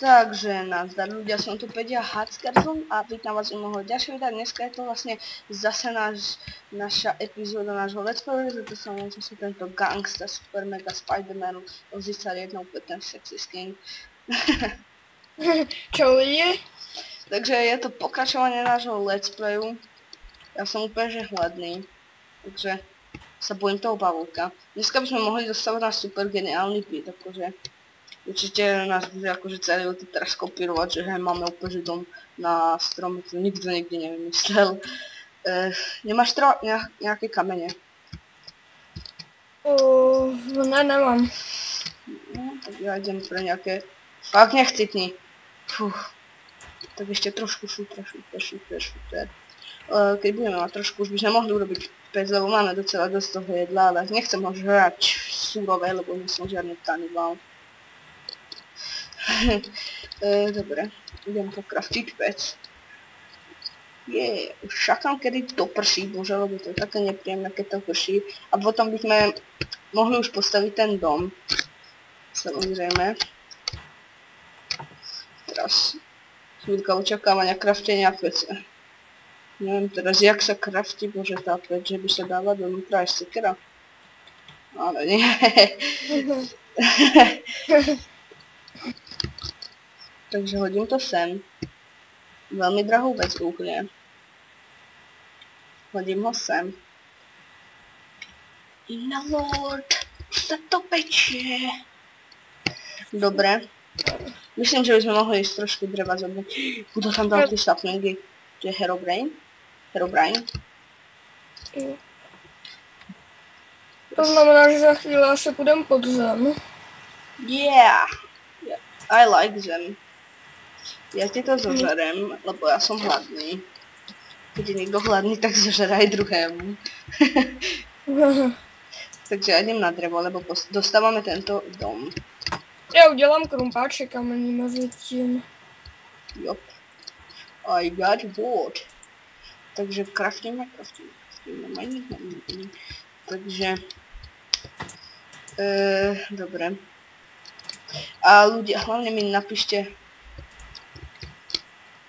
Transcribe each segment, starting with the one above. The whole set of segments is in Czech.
Takže nazdar ľudia, som tu Peťa Hackerzon a vítam vás u môjho ďalšieho videa. Dneska je to vlastne zase naša epizóda nášho let's playu, to som tento gangsta super mega Spider-Man Ozisa 1 úplne ten sexy skin. Čo je? Takže je to pokračovanie nášho let's playu. Ja som úplne že hladný, takže sa bojím toho pavúka. Dneska by sme mohli dostávať náš super geniálny beat, akože určite nás bude akože celý to teraz kopírovať, že hej, máme úplne dom na strome, to nikto nikdy nevymyslel. Nemáš nejaké kamene? Ne, nemám. No, tak ja idem pre nejaké... Fakt nechcitni. Tak ešte trošku šuter. Keď budeme mať trošku, už by sme mohli urobiť pec, lebo máme docela dosť toho jedla, ale nechcem ho žrať surové, lebo nie som žiadny kanibál. Dobre, idem pokraftiť pec. Už čakám, kedy to prší, bože, lebo to je také nepríjemné, keď to prší. A potom by sme mohli už postaviť ten dom. Samozrejme. Teraz chvíľka očakávania kraftenia pece. Neviem teraz, jak sa krafti, bože, tá pec, že by sa dala donútra aj sekera. Ale nie. Takže hodím to sem. Veľmi drahú vec úplne. Hodím ho sem. Na lord, sa to pečie. Dobre. Myslím, že by sme mohli ísť trošku dreva zobrať. Budú tam dať tie saplingy. To je Herobrine. To znamená, že za chvíli asi půjdem pod zem. Yeah. I like them. Ja ti to zožerem, lebo ja som hladný. Keď je niekto hladný, tak zožere aj druhému. Takže ja idem na drevo, lebo dostávame tento dom. Já udělám krumpáček kamení mezi tím. Jop. I got wood. Takže kraftíme. Takže... dobre. A ľudia, hlavne mi napíšte...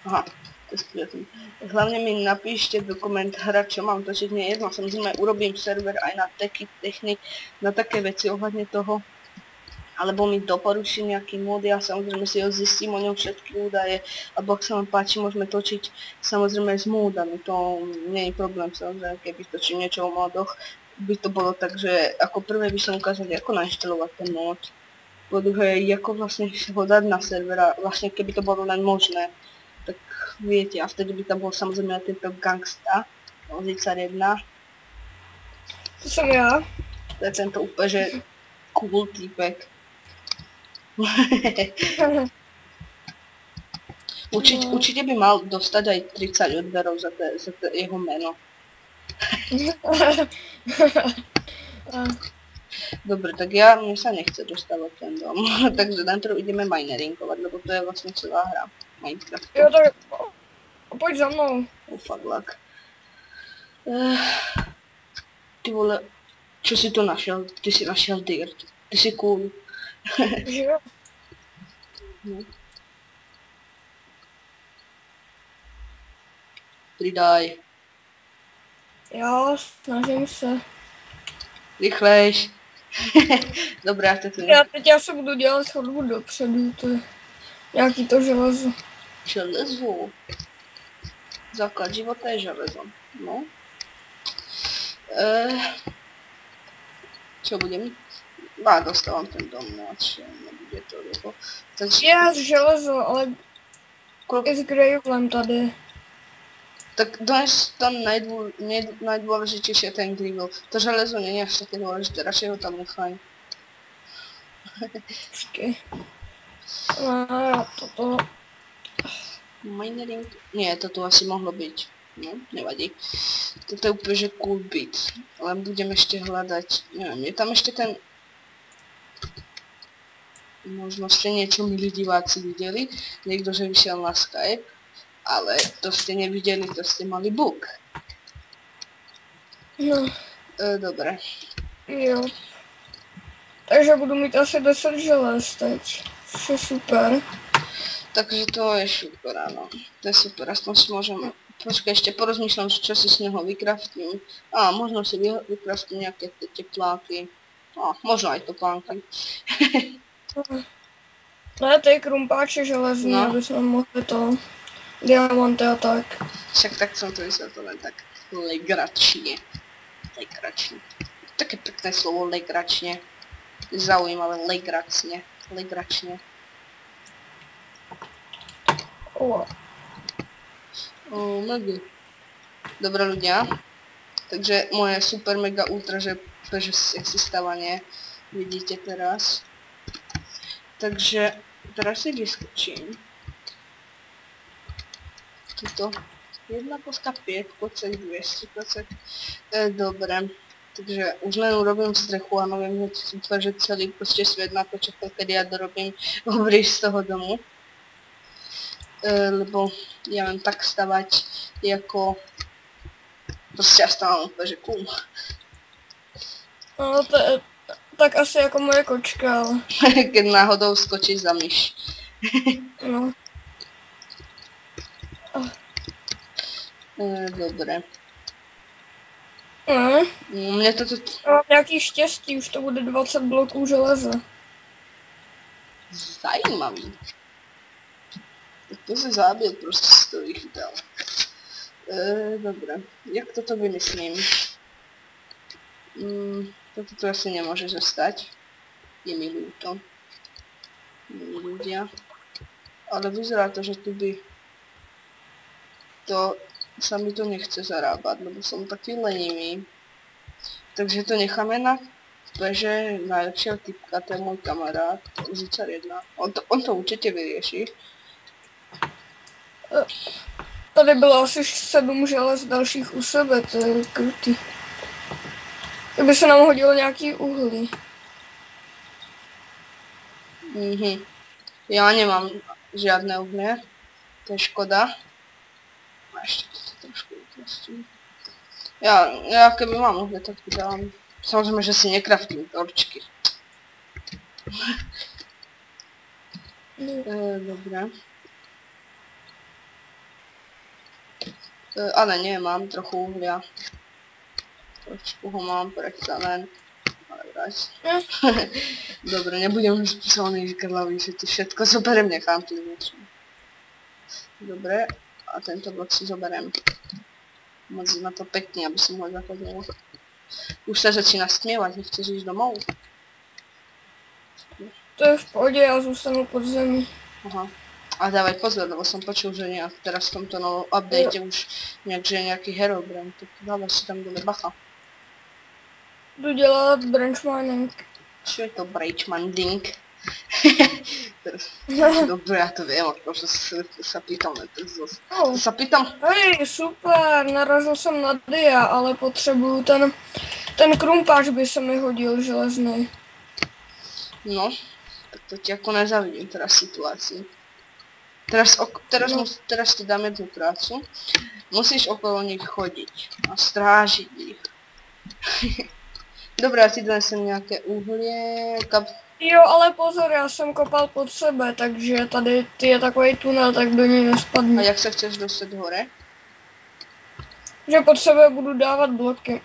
Aha, to je skvělý. Hlavne mi napíšte do koment hra, čo mám točiť, nie jedno, samozrejme urobím server aj na technik, na také veci ohľadne toho. Alebo mi doporučí nejaký mod, ja samozrejme si ho zistím o ňom všetky údaje, alebo ak sa vám páči, môžeme točiť samozrejme s módami, to nie je problém, samozrejme, keby točím niečo o módoch, by to bolo tak, že ako prvé by som ukázal, ako nainštalovať ten mód. Po druhé, ako vlastne ho dať na servera, vlastne keby to bolo len možné, tak viete, a vtedy by tam bol samozrejme tento gangsta, Ozicar 1. To jsem já. To je tento úplne, že cool týpek. Určite by mal dostať aj 30 odberov za jeho meno. Dobre, tak mne sa nechce dostávať ten dom, takže najprv ideme mineringovať, lebo to je vlastne celá hra Minecraft. Jo, tak pojď za mnou. Fuck luck. Ty vole, čo si to našel? Ty si našel dirt. Ty si cool. Jo. No. Pridaj. Já snažím se. Rychlejš. Dobré, já to tu Teď já se budu dělat chodbu dopředu, to je nějaký to železo. Železo. Základ života je železo. No. Čo budem? Dostávam ten dom, no nebude to lebo. Takže... Je železo, ale je s gravelem tady. Tak dones tam najdôležitejšie je ten gravel. To železo nie je až také dôležité, radšej ho tam nechaj. Počkej. No, toto. Minering? Nie, toto asi mohlo byť. No, nevadí. Toto je úplne že cool beat. Ale budem ešte hľadať, neviem, je tam ešte ten... Možno ste niečo milí diváci videli. Niekto, že vyšiel na Skype. Ale to ste nevideli, to ste mali bug. No. Dobre. Jo. Takže budu mít asi 10 želez teď. Což je super. Takže to je super, áno. To je super, aspoň si môžem... Počkaj, ešte porozmýšľam, čo si z neho vykraftím. Možno si vykraftím nejaké tepláky. Možno aj topánky. Ne, ty krumpáče železní, No. aby jsme mohli to diamanty a tak. Však tak som to myslel to len tak legračne. Legračne. Také pekné slovo legračne. Zaujímavé, legračne. Legračne. Mega. Dobre ľudia. Takže moje super mega ultra, že sexy stávanie vidíte teraz. Takže teraz si vyskočím. Tuto 1 koska 5 kocek 200 kocek. Dobre. Takže už len urobím strechu a neviem že celý proste svet natočil, kedy ja dorobím obrýž z toho domu. Lebo ja viem tak stavať, ako prostě ja stávam úplne, že cool. No, to je tak asi jako moje kočka, ale... Keď náhodou skočíš za myš. No. Dobre. Ne, Mne to tu... mám nějaký štěstí, už to bude 20 bloků železa. Zajímavý. Tak to si zábil, prostě si to vychytal. Dobre, jak toto vymyslím? Toto tu asi nemôže zostať. Je mi ľúto. Milí ľudia. Ale vyzerá to, že tu by... To... sa mi to nechce zarábať, lebo som taký lenivý. Takže to necháme na peže najlepšieho typka, to je môj kamarád, Zicar 1. On to určite vyrieši. Tady bylo asi 7 želez dalších u sebe, to je krutý. Kdyby se nám hodilo nějaký uhlí. Ja nemám žiadne uhlie, to je škoda. A ešte to trošku uprostím. Ja keby mám uhlie, tak to dám. Samozrejme, že si nekraftím torčky. Dobre. Ale nie, mám trochu uhlia. Trošku ho mám predsa len. Ale vrať. Dobre, nebudem už písaný žkrlavý, že to všetko zoberiem, nechám tu niečo. Dobre, a tento blok si zoberiem. Moc na to pekne, aby som ho zachodil. Už sa začína stmievať, nechceš ísť domov? To je v pohodě, já zůstanu pod zemi. Aha. A dávaj pozor, lebo som počul, že nejak teraz v tomto novom update už nejak, že je nejaký Herobrine, tak dávaj si tam dole bacha. Jdu dělat branch mining. Čo je to branchminding? Dobre, ja to viem, akože sa pýtam, to sa pýtam. Hej, super, narazil jsem na dia, ale potřebuju ten krumpáč by se mi hodil železný. No, tak to ti ako nezavidím teraz situácii. Teraz ti dám jednu prácu. Musíš okolo nich chodiť a strážiť ich. Dobre, ja ti donesem nejaké uhlie, Jo, ale pozor, já jsem kopal pod sebe, takže tady je takový tunel, tak do něj A nespadne. jak sa chceš dostať hore? Že pod sebe budu dávat bloky.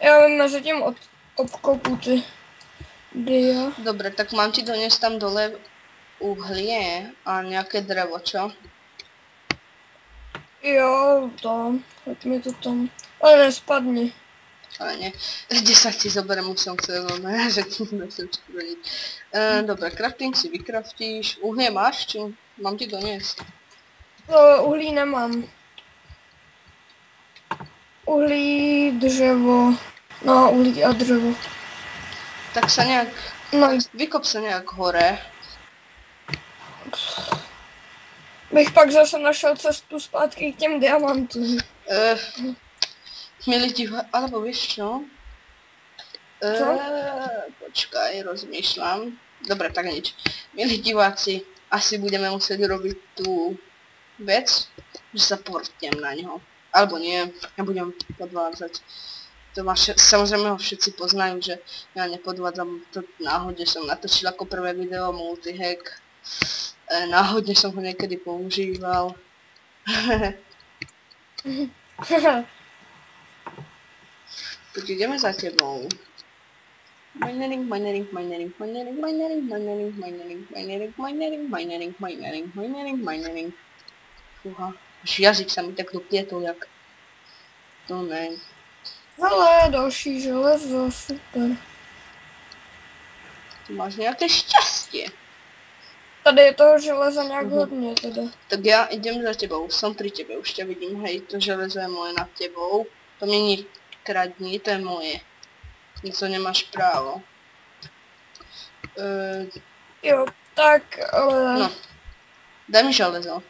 Já vím, mezi tím obkopu ty dia. Dobre, tak mám ti doniesť tam dole uhlie a nejaké drevo, čo? Jo, to, hoď mi to tam. Ale nespadni. Ale nie. 10 ti zoberiem, už som chcel, že ti nechcem škodit. Dobre, crafting si vykraftíš. Uhlie máš, či mám ti doniesť? To uhlí nemám. Uhlí, dřevo. No, uhlí a dřevo. Tak sa nejak... No, Vykop sa nejak hore. bych pak zase našel cestu zpátky k těm diamantům. Milí diváci, alebo vieš čo? Co? Počkaj, rozmýšľam. Dobre, tak nič. Milí diváci, asi budeme musieť robiť tú vec, že sa portnem na neho. Alebo nie, nebudem podvádzať. To samozřejmě ho všetci poznají, že já nepodvádzam, to náhodně jsem natočil jako prvé video multihack. Náhodně jsem ho někdy používal. Tak jdeme za tebou. Mining, mining, mining, mining, mining, mining, mining, mining, mining, mining, mining, mining, mining. Fúha, až jazyk se mi tak dopětl, jak... To ne. Hele, další železo, super. Ty máš nějaké štěstí. Tady je toho železa nějak hodně teda. Tak já idem za tebou, jsem pri tebe, už tě vidím, hej, to železo je moje nad tebou. To mě nekradni, to je moje. Něco nemáš právo. Jo, tak, ale... No, daj mi železo.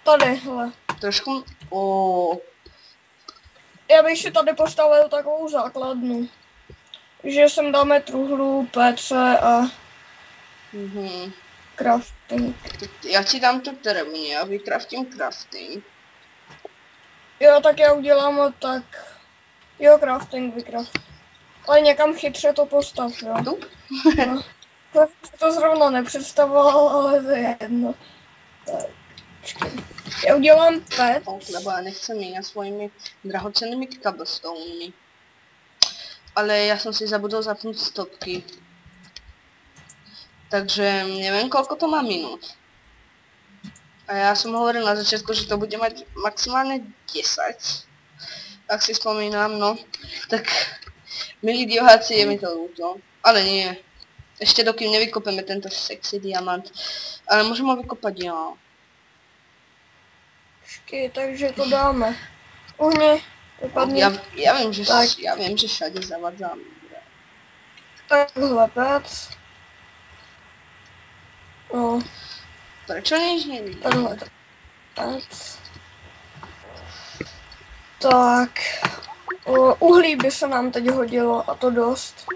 Tady, hele. Trošku, Já bych si tady postavil takovou základnu. Že sem dáme truhlu, PC a crafting. Já ti dám tu terevně, já vykraftím crafting. Jo, tak já udělám tak. Jo, crafting vykraft. Ale někam chytře to postav, jo. Tu? No. To zrovna nepředstavoval, ale to je jedno. Tak, počkej. Já udělám pet. Lebo já nechci měnit svojimi drahocennými cobblestonemi. Ale já jsem si zabudl zapnout stopky. Takže nevím, koľko to má minut. A já jsem hovoril na začátku, že to bude mať maximálně 10. Tak si vzpomínám, no. Tak, milí diváci, je mi to ľúto. Ale nie. Ještě dokým nevykopeme tento sexy diamant. Ale můžeme ho vykopat já. Počkej, takže to dáme. Uhni, vypadni. Já vím, že všade zavadzám. Takhle pec. No. Prečo než nevidím? Takhle pec. Tak. Uhlí by se nám teď hodilo a to dost.